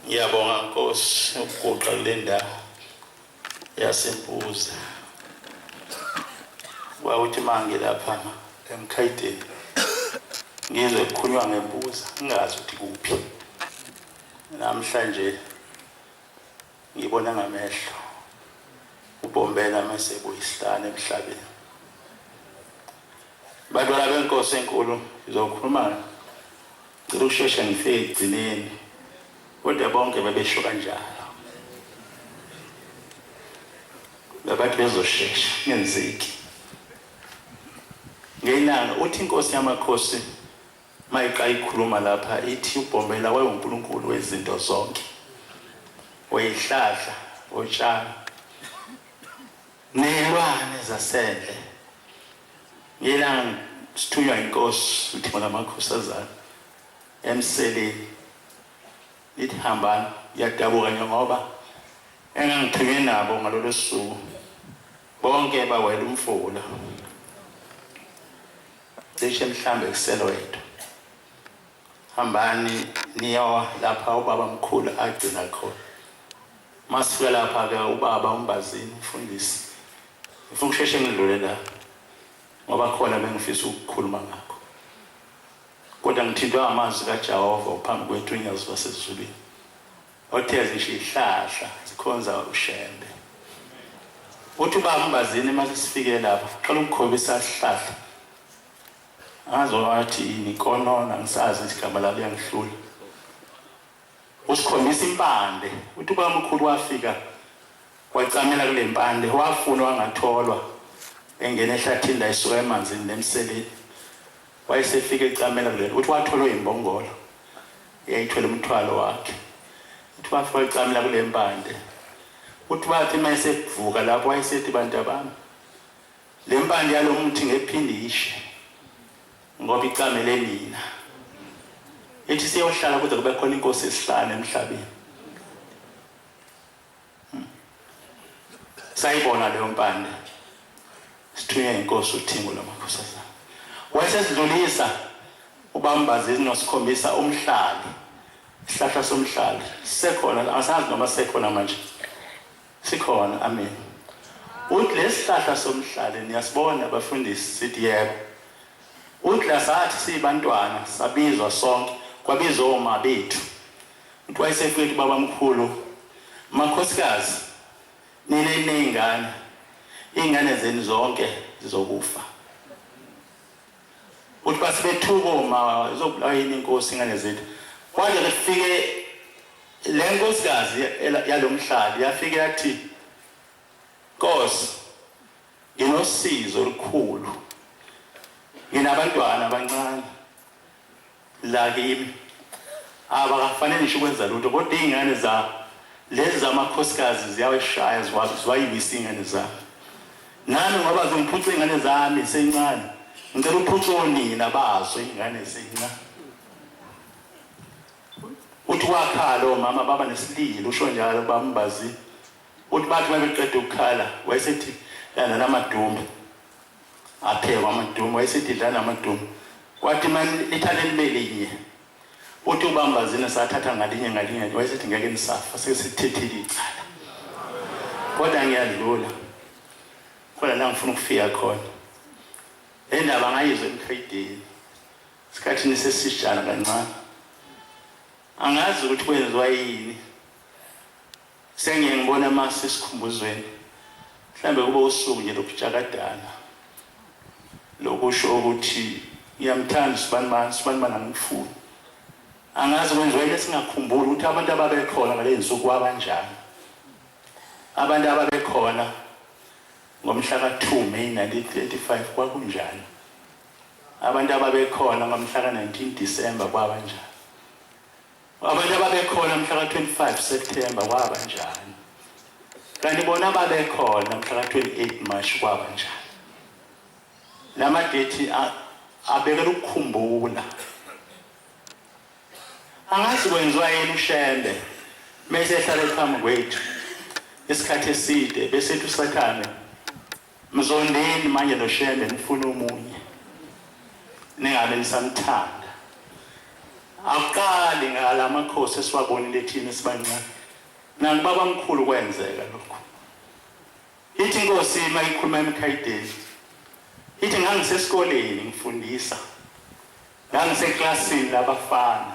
Ngiyabonga Nkosi ukuguqa kule ndawo yaseMpuza. Wawuthi manje lapha eMkhaideni ngizwe kukhulunywa ngeMpuza ngingazi ukuthi kuphi. Namhlanje ngibona ngamehlo uBombela mase kuyisihlane emhlabeni. Badwala benkosi enkulu ngizokhuluma ngicela ukushesha ngifike egcineni. Kodwa bonke babesho kanjalo. Labathi bezoshesha ngenzeki. Ngeyilanga uthi inkosi yamakhosi mayiqa ikhuluma lapha ithi uBombela wayenguNkulunkulu wezinto zonke. Wayihlahla, utshani, nezilwane zasendle. Ngeyilanga sithunywa inkosi uthi ngala makhosazana emseleni. Ithi hambani yadabuka ngoba engangithunywe nabo ngalolu suku bonke bawela umfula. Cishe mhlambe kuselwethu. Hambani niyo lapha ubaba mkhulu agcina khona. Masifika lapha ke ubaba uMbazini umfundisi. Ngifuna ukusheshe ngidlule la ngoba khona bengifisa ukukhuluma ngakho. Kodwa ngithintwa amazwi kaJehova uphambi kwethu inyazo wasezulwini. Othe zisho ihlahla zikhonza ushembe. Uthi ubaba uMbazini mase sifike lapha qala ukukhombisa isihlahla. Azowathi nikonona ngisazi isigaba la liyangihlula. Usikhombisa impande. Uthi ubaba mkhulu wafika wacamela kule mpande wafuna wangatholwa. Engene ehlathini la isuka emanzini nemseleni. Wayesefika ecamela kule uthi watholwa imbongolo. Yayithwele umthwalo wakhe. Uthi wafika ecamela kule mpande. Uthi wathi mayesevuka lapho wayesethi bantu bami. Le mpande yalo muthi ngephindishe. Ngoba icamele mina. Ethi siyohlala kuze kube khona inkosi esihlane emhlabeni. Sayibona leyo mpande. Sithunywe inkosi uThimbo lamakhosazana. Wayesedlulisa uBambazini nosikhombisa umhlali. Isihlahla somhlali. Sisekhona asazi noma sisekhona manje. Sikhona amen. Uthi lesihlahla somhlali niyasibona abafundisi sithi yebo. Uthi lasathi sibantwana sabizwa sonke kwabizwa oma bethu. Uthi wayesefika ubaba mkhulu makhosikazi nile nengane ingane zenu zonke zizokufa. Uthi basibethuka uma izobulawa yini inkosi ingane zethu. Kwaze lifike le nkosikazi yalomhlali yafika yathi Nkosi nginosizo olukhulu nginabantwana abancane la kimi abakafanele ngisho ukwenza lutho kodwa izingane za lezi zamakhosikazi ziyaweshaya ziwayibisa izingane zami nami ngoba ngiphuca izingane zami sencane ngicela uphuca onina bazo izingane sencane uthi wakhala omama baba nesililo usho njalo bambazi uthi bathi babeqeda ukukhala wayesethi lana namadumbe aphekwa amadumbe wayesethi dlana amadumbe kwathi manje ithale libelinye uthi ubambazina sathatha ngalinye wayesethi ngeke nisafa sesithethile icala kodwa ngiyadlula kodwa la ngifuna ukufika khona le ndaba ngayizwe emkhayidini isikhathini sesishana kancane angazi ukuthi kwenziwa yini sengiyengibona amasi esikhumbuzweni mhlambe kube usuku nje lokujakadana lokusho ukuthi ngiyamthanda sibanibani angifuni angazi kwenziwa yini singakhumbuli ukuthi abantu ababekhona ngale nsuku kwabanjani abantu ababekhona ngomhla ka-2 May 1935 kwakunjani abantu ababekhona ngomhla ka-19 December kwabanjani abantu ababekhona mhla ka-25 September kwabanjani kanti bona ababekhona mhla ka-28 March kwabanjani lamadethi abekela ukukhumbula angazi kwenziwa yini ushembe mase ehlala phambi kwethu isikhathi eside bese ethi usathane mzondeni manje lo shembe nifuna umunye ningabe nisamthanda aqali ngala makhosi esiwabonile thina sibancane nangu baba mkhulu kwenzeka lokho ithi inkosi mayikhuluma emkhayideni ithi ngangisesikoleni ngifundisa ngangiseklasini labafana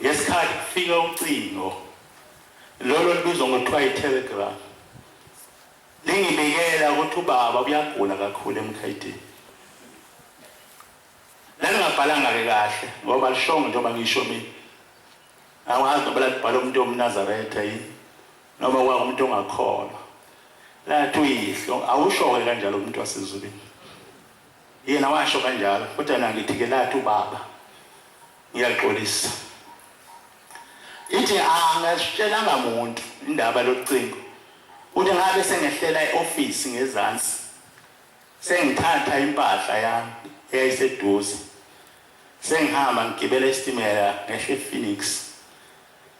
ngesikhathi kufika ucingo lolo libizwa ngokuthiwa i-telegram lingibikela ukuthi ubaba uyagula kakhulu emkhayidini lalingabhalanga-ke kahle ngoba lishongo njengoba ngisho mina awazi noba lalibhala umuntu omnazaretha yini noma kwakumuntu ongakholwa lathi uyihlo awusho-ke kanjalo umuntu wasezulwini yena washo kanjalo kodwa nangithi-ke lathi ubaba ngiyaxolisa ithi angasitshelanga muntu indaba locingo uthi ngabe sengehlela e-ofisi ngezansi sengithatha impahla yami eyayiseduze sengihamba ngigibela isitimela ngehle Phoenix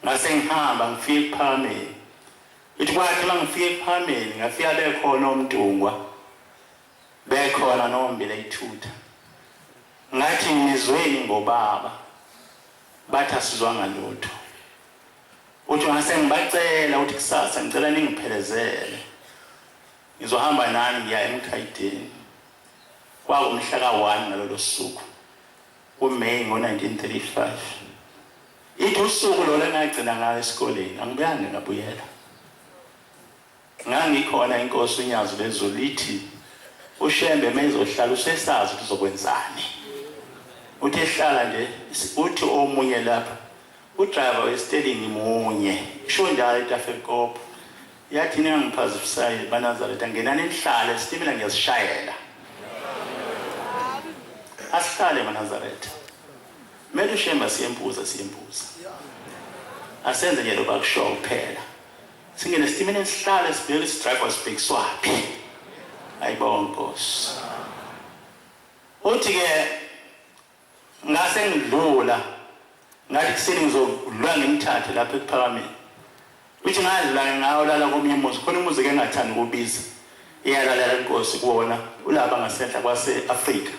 ngase ngihamba ngifike ePharameni ithi kwathi uma ngifike ePharameni ngafika bekhona omntungwa bekhona nombile ithutha ngathi ngizweni ngobaba bathi asizwanga lutho uthi ngase ngibacela ukuthi kusasa ngicela ningiphelezele ngizohamba nani ngiya emkhayideni kwakumhla ka-1 ngalolo suku kuMay ngo-1935 ithi usuku lolo engagcina ngalo esikoleni angibuyanga ngabuyela ngangikhona inkosi uNyazi lezulu lithi ushembe mezohlala usesazi ukuthi uzokwenzani uthi ehlala nje uthi omunye lapha udriver wesitelingi munye isho njalo eTafelkop yathi ningangiphazifisayo baNazaretha ngenani nihlale isitimela ngiyasishayela asihlale baNazaretha mele ushemba siyembuza asenze nje lo bakusho kuphela singene isitimela sihlale sibheke isidriver sibhekiswaphi ayibonga Nkosi uthi-ke ngase ngidlula ngathi kuseni ngizodlula ngimthathe lapha ePharameni uthi ngadlula ngawolala komunye umuzi khona umuzi ke engathandi ukubiza iyalalela inkosi kuwona ulapha ngasehla kwase-Afrika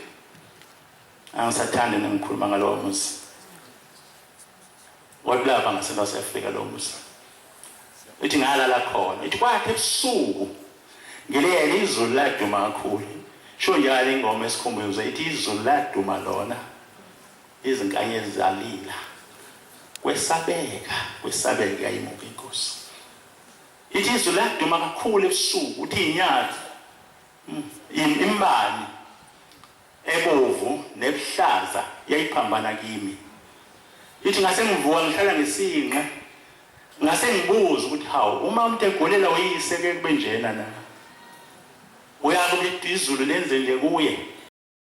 angisathandi nengikhuluma ngalowo muzi walapha ngasehla kwase-Afrika lowo muzi uthi ngalala khona ithi kwathi ebusuku ngileyela izulu laduma kakhulu sho njalo ingoma esikhumbuzo ithi izulu laduma lona izinkanyezi zalila kwesabeka imuka inkosi ithi izulu laduma kakhulu ebusuku uthi inyathi imbali ebovu nebuhlaza yayiphambana kimi ithi ngase ngivuka ngihlala ngesinqe ngase ngibuza ukuthi hawu uma umuntu egolela uyise ke kube njena na uyabe izulu lenze nje kuye